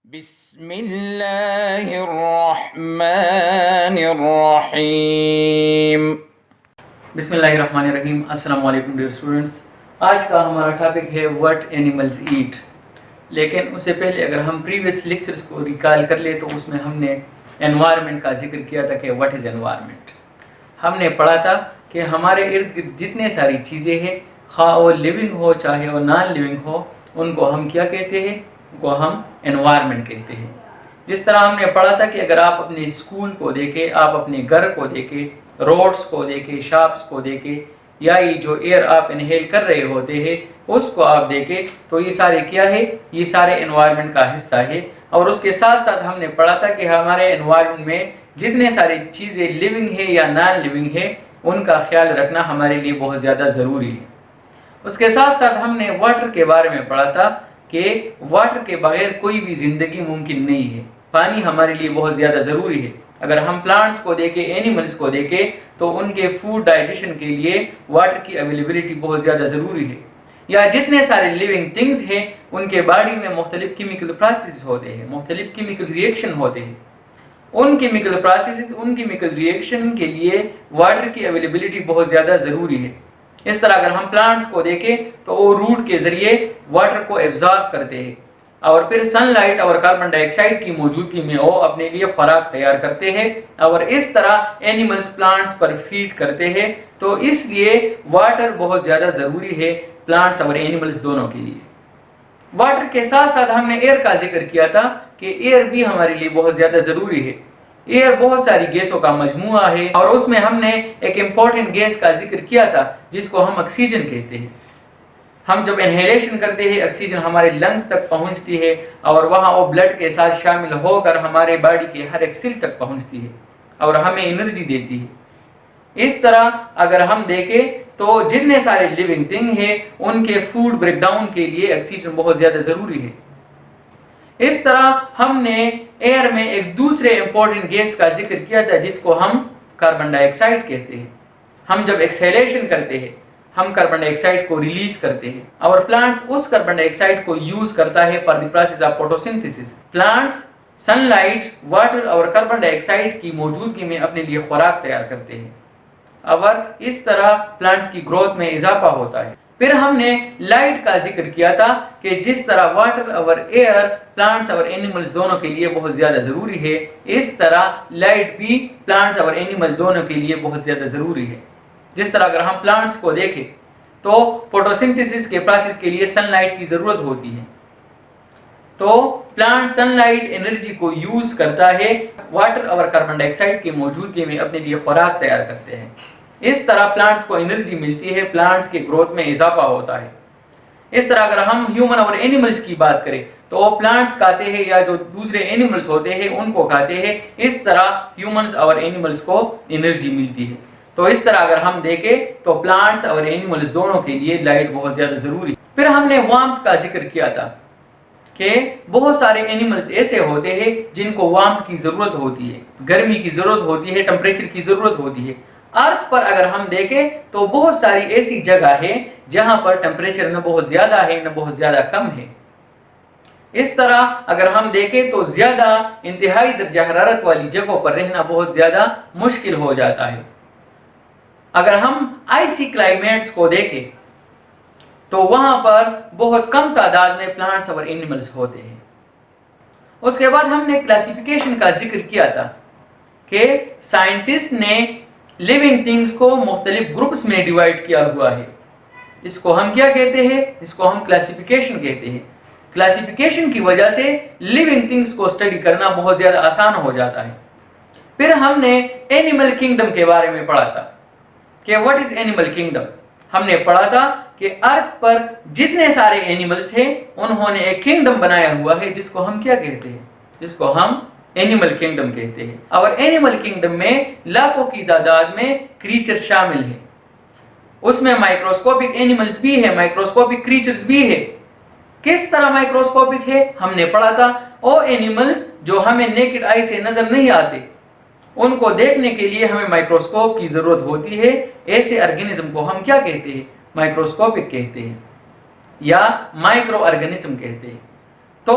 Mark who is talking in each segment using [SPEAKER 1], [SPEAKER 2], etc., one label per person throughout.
[SPEAKER 1] بسم اللہ الرحمن الرحیم۔
[SPEAKER 2] بسم اللہ الرحمن الرحیم۔ السلام علیکم ڈیئر اسٹوڈنٹس، آج کا ہمارا ٹاپک ہے وٹ اینیملز ایٹ۔ لیکن اس سے پہلے اگر ہم پریویس لیکچرز کو ریکال کر لیں تو اس میں ہم نے انوائرمنٹ کا ذکر کیا تھا کہ وٹ از انوائرمنٹ۔ ہم نے پڑھا تھا کہ ہمارے ارد گرد جتنے ساری چیزیں ہیں، خواہ وہ لیونگ ہو چاہے وہ نان لیونگ ہو، ان کو ہم کیا کہتے ہیں؟ ان کو ہم انوائرمنٹ کہتے ہیں۔ جس طرح ہم نے پڑھا تھا کہ اگر آپ اپنے اسکول کو دیکھیں، آپ اپنے گھر کو دیکھیں، روڈز کو دیکھیں، شاپس کو دیکھیں، یا یہ جو ایئر آپ انہیل کر رہے ہوتے ہیں اس کو آپ دیکھیں، تو یہ سارے کیا ہے؟ یہ سارے انوائرمنٹ کا حصہ ہے۔ اور اس کے ساتھ ساتھ ہم نے پڑھا تھا کہ ہمارے انوائرمنٹ میں جتنے ساری چیزیں لیونگ ہے یا نان لیونگ ہے، ان کا خیال رکھنا ہمارے لیے بہت زیادہ ضروری ہے۔ اس کے ساتھ ساتھ ہم نے واٹر کے بارے میں پڑھا تھا کہ واٹر کے بغیر کوئی بھی زندگی ممکن نہیں ہے۔ پانی ہمارے لیے بہت زیادہ ضروری ہے۔ اگر ہم پلانٹس کو دیکھیں، اینیملز کو دیکھیں، تو ان کے فوڈ ڈائجیشن کے لیے واٹر کی اویلیبلٹی بہت زیادہ ضروری ہے۔ یا جتنے سارے لیونگ تھنگز ہیں، ان کے باڈی میں مختلف کیمیکل پروسیس ہوتے ہیں، مختلف کیمیکل ریئیکشن ہوتے ہیں۔ ان کیمیکل پروسیسز، ان کیمیکل ریئیکشن کے لیے واٹر کی اویلیبلٹی بہت زیادہ ضروری ہے۔ اس طرح اگر ہم پلانٹس کو دیکھیں تو وہ روٹ کے ذریعے واٹر کو ایبزارب کرتے ہیں، اور پھر سن لائٹ اور کاربن ڈائی آکسائڈ کی موجودگی میں وہ اپنے لیے خوراک تیار کرتے ہیں، اور اس طرح اینیملز پلانٹس پر فیڈ کرتے ہیں۔ تو اس لیے واٹر بہت زیادہ ضروری ہے پلانٹس اور اینیملز دونوں کے لیے۔ واٹر کے ساتھ ساتھ ہم نے ایئر کا ذکر کیا تھا کہ ایئر بھی ہمارے لیے بہت زیادہ ضروری ہے۔ ایئر بہت ساری گیسوں کا مجموعہ ہے، اور اس میں ہم نے ایک امپورٹنٹ گیس کا ذکر کیا تھا جس کو ہم آکسیجن کہتے ہیں۔ ہم جب انہیلیشن کرتے ہیں، آکسیجن ہمارے لنگز تک پہنچتی ہے، اور وہاں وہ بلڈ کے ساتھ شامل ہو کر ہمارے باڈی کے ہر ایک سیل تک پہنچتی ہے اور ہمیں انرجی دیتی ہے۔ اس طرح اگر ہم دیکھیں تو جتنے سارے لیونگ تھنگ ہیں، ان کے فوڈ بریک ڈاؤن کے لیے آکسیجن بہت زیادہ ضروری ہے۔ اس طرح ہم نے ایئر میں ایک دوسرے امپورٹنٹ گیس کا ذکر کیا تھا جس کو ہم کاربن ڈائی آکسائڈ کہتے ہیں۔ ہم جب ایکسہیلیشن کرتے ہیں، ہم کاربن ڈائی آکسائڈ کو ریلیز کرتے ہیں، اور پلانٹس اس کاربن ڈائی آکسائڈ کو یوز کرتا ہے for the process of photosynthesis. Plants sunlight, water اور کاربن ڈائی آکسائڈ کی موجودگی میں اپنے لیے خوراک تیار کرتے ہیں، اور اس طرح پلانٹس کی گروتھ میں اضافہ ہوتا ہے۔ پھر ہم نے لائٹ کا ذکر کیا تھا کہ جس طرح واٹر اور ایئر پلانٹس اور اینیملز دونوں کے لیے بہت زیادہ ضروری ہے، اس طرح لائٹ بھی پلانٹس اور اینیمل دونوں کے لیے بہت زیادہ ضروری ہے۔ جس طرح اگر ہم پلانٹس کو دیکھیں تو فوٹوسنتھسس کے پروسیس کے لیے سن لائٹ کی ضرورت ہوتی ہے، تو پلانٹ سن لائٹ انرجی کو یوز کرتا ہے، واٹر اور کاربن ڈائی آکسائڈ کی موجودگی میں اپنے لیے خوراک تیار کرتے ہیں۔ اس طرح پلانٹس کو انرجی ملتی ہے، پلانٹس کے گروتھ میں اضافہ ہوتا ہے۔ اس طرح اگر ہم ہیومن اور اینیملز کی بات کریں تو وہ پلانٹس کھاتے ہیں یا جو دوسرے اینیملز ہوتے ہیں ان کو کھاتے ہیں، اس طرح ہیومنز اور اینیملز کو انرجی ملتی ہے۔ تو اس طرح اگر ہم دیکھیں تو پلانٹس اور اینیملز دونوں کے لیے لائٹ بہت زیادہ ضروری ہے۔ پھر ہم نے وارمتھ کا ذکر کیا تھا کہ بہت سارے اینیملز ایسے ہوتے ہیں جن کو وارمتھ کی ضرورت ہوتی ہے، گرمی کی ضرورت ہوتی ہے، ٹمپریچر کی ضرورت ہوتی ہے۔ ارتھ پر اگر ہم دیکھیں تو بہت ساری ایسی جگہ ہے جہاں پر ٹمپریچر نہ بہت زیادہ ہے نہ بہت زیادہ کم ہے۔ اس طرح اگر ہم دیکھیں تو زیادہ انتہائی درجہ حرارت والی جگہوں پر رہنا بہت زیادہ مشکل ہو جاتا ہے۔ اگر ہم آئسی کلائمیٹس کو دیکھیں تو وہاں پر بہت کم تعداد میں پلانٹس اور اینیملز ہوتے ہیں۔ اس کے بعد ہم نے کلاسیفیکیشن کا ذکر کیا تھا کہ سائنٹسٹ نے لیونگ تھنگز کو مختلف گروپس میں ڈیوائڈ کیا ہوا ہے۔ اس کو ہم کیا کہتے ہیں؟ اس کو ہم کلاسیفیکیشن کہتے ہیں۔ کلاسیفیکیشن کی وجہ سے لیونگ تھنگز کو اسٹڈی کرنا بہت زیادہ آسان ہو جاتا ہے۔ پھر ہم نے اینیمل کنگڈم کے بارے میں پڑھا تھا کہ واٹ از اینیمل کنگڈم۔ ہم نے پڑھا تھا کہ ارتھ پر جتنے سارے اینیملز ہیں انہوں نے ایک کنگڈم بنایا ہوا ہے جس کو ہم کیا کہتے ہیں؟ جس کو ہم اینیمل کنگڈم کہتے ہیں۔ اور اینیمل کنگڈم میں لاکھوں کی تعداد میں کریچر شامل ہیں۔ اس میں مائکروسکوپک اینیملز بھی ہیں، مائکروسکوپک کریچرز بھی ہیں۔ کس طرح مائکروسکوپک ہے؟ ہم نے پڑھا تھا وہ اینیملز جو ہمیں نیکڈ آئی سے نظر نہیں آتے، ان کو دیکھنے کے لیے ہمیں مائکروسکوپ کی ضرورت ہوتی ہے۔ ایسے آرگینزم کو ہم کیا کہتے ہیں؟ مائکروسکوپک کہتے ہیں یا مائکرو آرگینزم کہتے ہیں۔ تو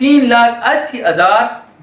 [SPEAKER 2] 3,80,000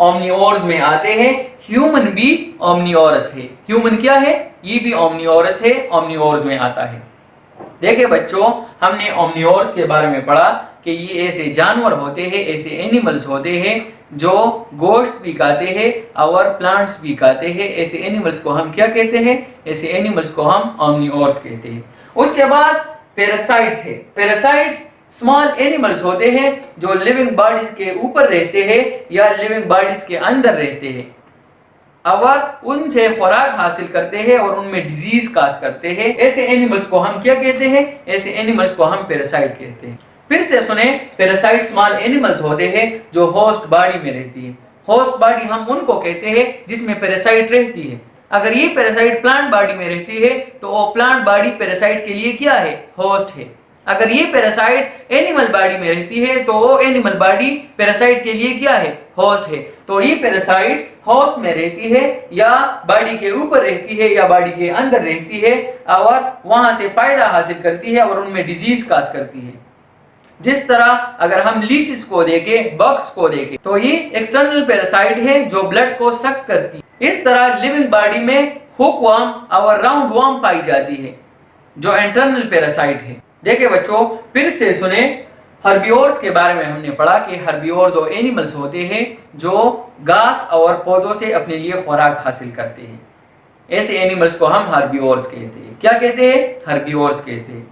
[SPEAKER 2] اومنیورز میں آتے ہیں. ہیومن بھی اومنیورس ہے. ہیومن کیا ہے؟ یہ بھی اومنیورس ہے, اومنیورز میں آتا ہے. دیکھیں بچوں, ہم نے اومنیورس کے بارے میں پڑھا کہ یہ ایسے جانور ہوتے ہیں, ایسے اینیملز ہوتے ہیں جو گوشت بھی کھاتے ہیں اور پلانٹس بھی کھاتے ہیں. ایسے اینیملز کو ہم کیا کہتے ہیں؟ ایسے اینیملز کو ہم اومنیورس کہتے ہیں. اس کے بعد پیراسائٹس ہے. پیراسائٹس اسمال اینیملز ہوتے ہیں جو لیونگ باڈیز کے اوپر رہتے ہیں یا لیونگ باڈیز کے اندر رہتے ہیں اور ان سے خوراک حاصل کرتے ہیں اور ان میں ڈیزیز کاز کرتے ہیں. ایسے اینیملز کو ہم کیا کہتے ہیں؟ ایسے اینیملز کو ہم پیراسائٹ کہتے ہیں. پھر سے سنیں, پیراسائٹ اسمال اینیملز ہوتے ہیں جو ہوسٹ باڈی میں رہتی ہے. ہوسٹ باڈی ہم ان کو کہتے ہیں جس میں پیراسائٹ رہتی ہے. اگر یہ پیراسائٹ پلانٹ باڈی میں رہتی ہے تو وہ پلانٹ باڈی پیراسائٹ کے لیے کیا ہے؟ ہوسٹ ہے. اگر یہ پیراسائٹ اینیمل باڈی میں رہتی ہے تو وہ اینیمل باڈی پیراسائٹ کے لیے کیا ہے؟ ہوسٹ ہے. تو یہ پیراسائٹ ہوسٹ میں رہتی ہے یا باڈی کے اوپر رہتی ہے یا باڈی کے اندر رہتی ہے اور وہاں سے فائدہ حاصل کرتی ہے اور ان میں ڈیزیز کاز کرتی ہے. جس طرح اگر ہم لیچز کو دیکھیں, بگس کو دیکھیں تو یہ ایکسٹرنل پیراسائٹ ہے جو بلڈ کو سک کرتی ہے. اس طرح لیونگ باڈی میں ہک ورم اور راؤنڈ ورم پائی جاتی ہے جو انٹرنل پیراسائٹ ہے. دیکھیں بچوں, پھر سے سنیں, ہربیورز کے بارے میں ہم نے پڑھا کہ ہربیورز وہ اینیملز ہوتے ہیں جو گھاس اور پودوں سے اپنے لیے خوراک حاصل کرتے ہیں. ایسے اینیملز کو ہم ہربیورز کہتے ہیں. کیا کہتے ہیں؟ ہربیورز کہتے ہیں.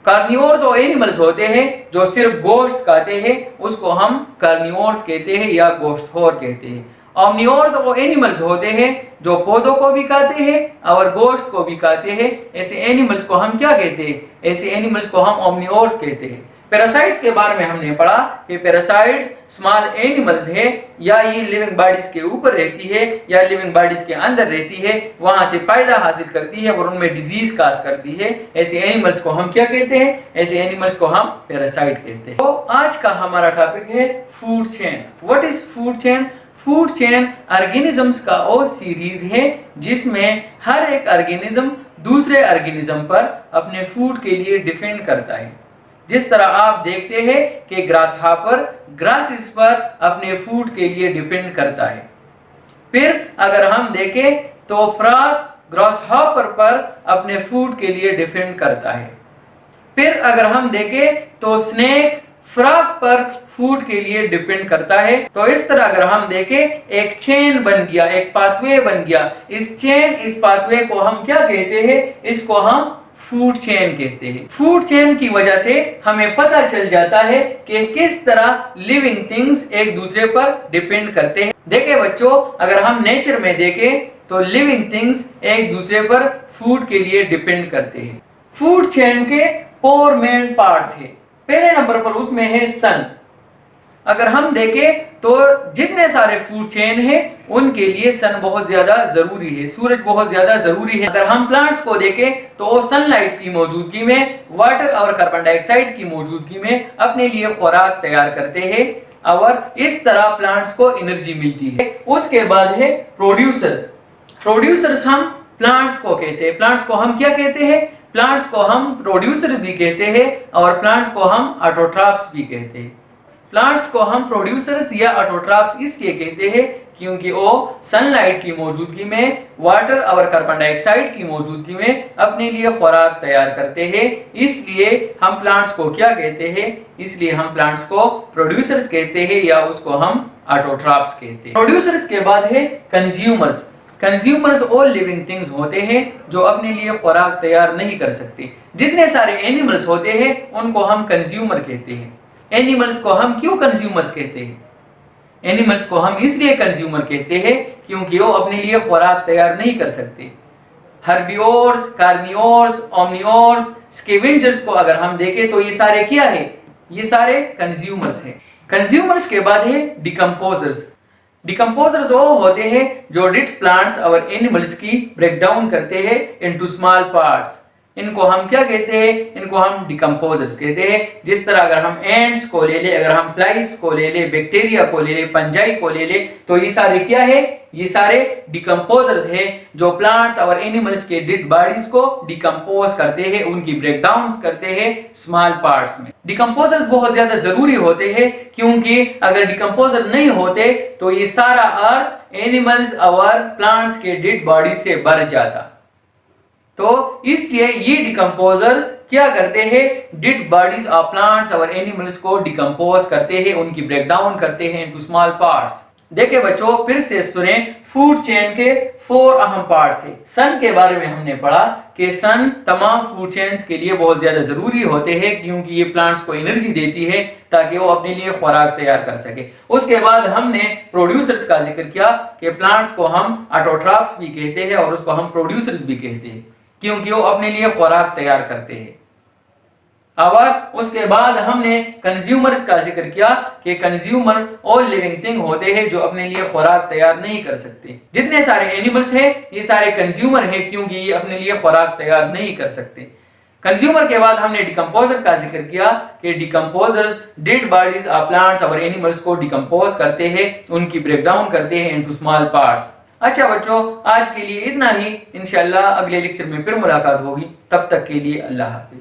[SPEAKER 2] کارنیورز وہ اینیملز ہوتے ہیں جو صرف گوشت کھاتے ہیں, اس کو ہم کارنیورز کہتے ہیں یا گوشت خور کہتے ہیں. اومنیورز وہ اینیملز ہوتے ہیں جو پودوں کو بھی کھاتے ہیں اور گوشت کو بھی کھاتے ہیں. ایسے اینیملز کو ہم کیا کہتے ہیں؟ ایسے اینیملز کو ہم اومنیورز کہتے ہیں. پیراسائٹس کے بارے میں ہم نے پڑھا کہ پیراسائٹس اسمال اینیملز ہیں یا یہ لیونگ باڈیز کے اوپر رہتی ہے یا لیونگ باڈیز کے اندر رہتی ہے, وہاں سے فائدہ حاصل کرتی ہے اور ان میں ڈیزیز کاز کرتی ہے. ایسے اینیملز کو ہم کیا کہتے ہیں؟ ایسے اینیملز کو ہم پیراسائٹ کہتے ہیں. تو آج کا ہمارا ٹاپک ہے food chain. What is food chain? Food chain organisms کا وہ سیریز ہے جس میں ہر ایک آرگینزم دوسرے آرگینزم پر اپنے فوڈ کے لیے ڈیپینڈ کرتا ہے. جس طرح آپ دیکھتے ہیں کہ گراس ہاپر گراسز پر اپنے فوڈ کے لیے ڈیپینڈ کرتا ہے. پھر اگر ہم دیکھیں تو فراگ گراس ہاپر پر اپنے فوڈ کے لیے ڈیپینڈ کرتا ہے. پھر اگر ہم دیکھیں تو سنیک فراگ پر فوڈ کے لیے ڈیپینڈ کرتا ہے. تو اس طرح اگر ہم دیکھیں ایک چین بن گیا, ایک پاتھ وے بن گیا. اس پاتھ وے کو ہم کیا کہتے ہیں؟ اس کو ہم فوڈ چین کہتے ہیں. فوڈ چین کی وجہ سے ہمیں پتہ چل جاتا ہے کہ کس طرح لیونگ تھنگز ایک دوسرے پر ڈیپینڈ کرتے ہیں. دیکھیں بچوں, اگر ہم نیچر میں دیکھیں تو لیونگ تھنگز ایک دوسرے پر فوڈ کے لیے ڈیپینڈ کرتے ہیں. فوڈ چین کے 4 مین پارٹس ہیں. پہلے نمبر پر اس میں ہے سن. اگر ہم دیکھیں تو جتنے سارے فوڈ چین ہیں ان کے لیے سن بہت زیادہ ضروری ہے, سورج بہت زیادہ ضروری ہے. اگر ہم پلانٹس کو دیکھیں تو وہ سن لائٹ کی موجودگی میں, واٹر اور کاربن ڈائی آکسائڈ کی موجودگی میں اپنے لیے خوراک تیار کرتے ہیں اور اس طرح پلانٹس کو انرجی ملتی ہے. اس کے بعد ہے پروڈیوسرز. پروڈیوسرز ہم پلانٹس کو کہتے ہیں. پلانٹس کو ہم کیا کہتے ہیں؟ پلانٹس کو ہم پروڈیوسر بھی کہتے ہیں اور پلانٹس کو ہم آٹوٹراپس بھی کہتے ہیں. پلانٹس کو ہم پروڈیوسرز یا آٹوٹراپس اس لیے کہتے ہیں کیونکہ وہ سن لائٹ کی موجودگی میں, واٹر اور کاربن ڈائی آکسائڈ کی موجودگی میں اپنے لیے خوراک تیار کرتے ہیں. اس لیے ہم پلانٹس کو کیا کہتے ہیں؟ اس لیے ہم پلانٹس کو پروڈیوسرز کہتے ہیں یا اس کو ہم آٹوٹراپس کہتے ہیں. پروڈیوسرز کے بعد ہے کنزیومرز. کنزیومرز اور لیونگ تھنگز ہوتے ہیں جو اپنے لیے خوراک تیار نہیں کر سکتے. جتنے سارے اینیملز ہوتے ہیں ان کو ہم کنزیومر کہتے ہیں. اینیملز کو ہم کیوں کنزیومرز کہتے ہیں؟ اینیملز کو ہم اس لیے کنزیومر کہتے ہیں کیونکہ وہ اپنے لیے خوراک تیار نہیں کر سکتے. ہربیورز, کارنیورز, اومنیورز, اسکیونجرز کو اگر ہم دیکھیں تو یہ سارے کیا ہیں؟ یہ سارے کنزیومرز ہیں. کنزیومرز کے بعد ہے ڈیکمپوزرز. ڈیکمپوزرز وہ ہوتے ہیں جو ڈیڈ پلانٹس اور اینیملز کی بریک ڈاؤن کرتے ہیں انٹو اسمال پارٹس. ان کو ہم کیا کہتے ہیں؟ ان کو ہم ڈیکمپوزرز کہتے ہیں. جس طرح اگر ہم اینٹس کو لے لیں، اگر ہم فلائز کو لے لیں، بیکٹیریا کو لے لیں، فنجائی کو لے لیں، تو یہ سارے کیا ہے؟ یہ سارے ڈیکمپوزرز ہیں جو پلانٹس اور اینیملز کے ڈیڈ باڈیز کو ڈیکمپوز کرتے ہیں، ان کی بریک ڈاؤنز کرتے ہیں اسمال پارٹس میں. ڈیکمپوزرز بہت زیادہ ضروری ہوتے ہیں، کیونکہ اگر ڈیکمپوزر نہیں ہوتے تو یہ سارا ارتھ اینیملز اور پلانٹس کے ڈیڈ باڈی سے بھر جاتا. تو اس لیے یہ ڈیکمپوزرز کیا کرتے ہیں؟ ڈیڈ باڈیز آف پلانٹس اور اینیملز کو ڈیکمپوز کرتے ہیں، ان کی بریک ڈاؤن کرتے ہیں انٹو اسمال پارٹس. دیکھیں بچوں، پھر سے سنیں، فوڈ چین کے 4 اہم پارٹس ہیں. سن کے بارے میں ہم نے پڑھا کہ سن تمام فوڈ چینز کے لیے بہت زیادہ ضروری ہوتے ہیں، کیونکہ یہ پلانٹس کو انرجی دیتی ہے تاکہ وہ اپنے لیے خوراک تیار کر سکے. اس کے بعد ہم نے پروڈیوسرز کا ذکر کیا کہ پلانٹس کو ہم آٹوٹراپس بھی کہتے ہیں اور اس کو ہم پروڈیوسرز بھی کہتے ہیں، کیونکہ وہ اپنے لیے خوراک تیار کرتے ہیں. اور اس کے بعد ہم نے کنزیومرز کا ذکر کیا کہ کنزیومر آل لیونگ تھنگ ہوتے ہیں جو اپنے لیے خوراک تیار نہیں کر سکتے. جتنے سارے اینیملز ہیں یہ سارے کنزیومر ہیں، کیونکہ یہ اپنے لیے خوراک تیار نہیں کر سکتے. کنزیومر کے بعد ہم نے ڈیکمپوزر کا ذکر کیا کہ ڈیکمپوزرز ڈیڈ باڈیز آف پلانٹس اور اینیملز کو ڈیکمپوز کرتے ہیں، ان کی بریک ڈاؤن کرتے ہیں انٹو اسمال پارٹس. اچھا بچوں، آج کے لیے اتنا ہی. انشاءاللہ اگلے لیکچر میں پھر ملاقات ہوگی. تب تک کے لیے اللہ حافظ.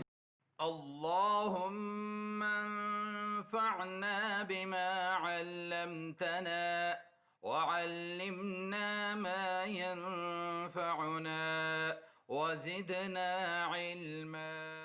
[SPEAKER 1] اللهم انفعنا بما علمتنا وعلمنا ما ينفعنا وزدنا علما.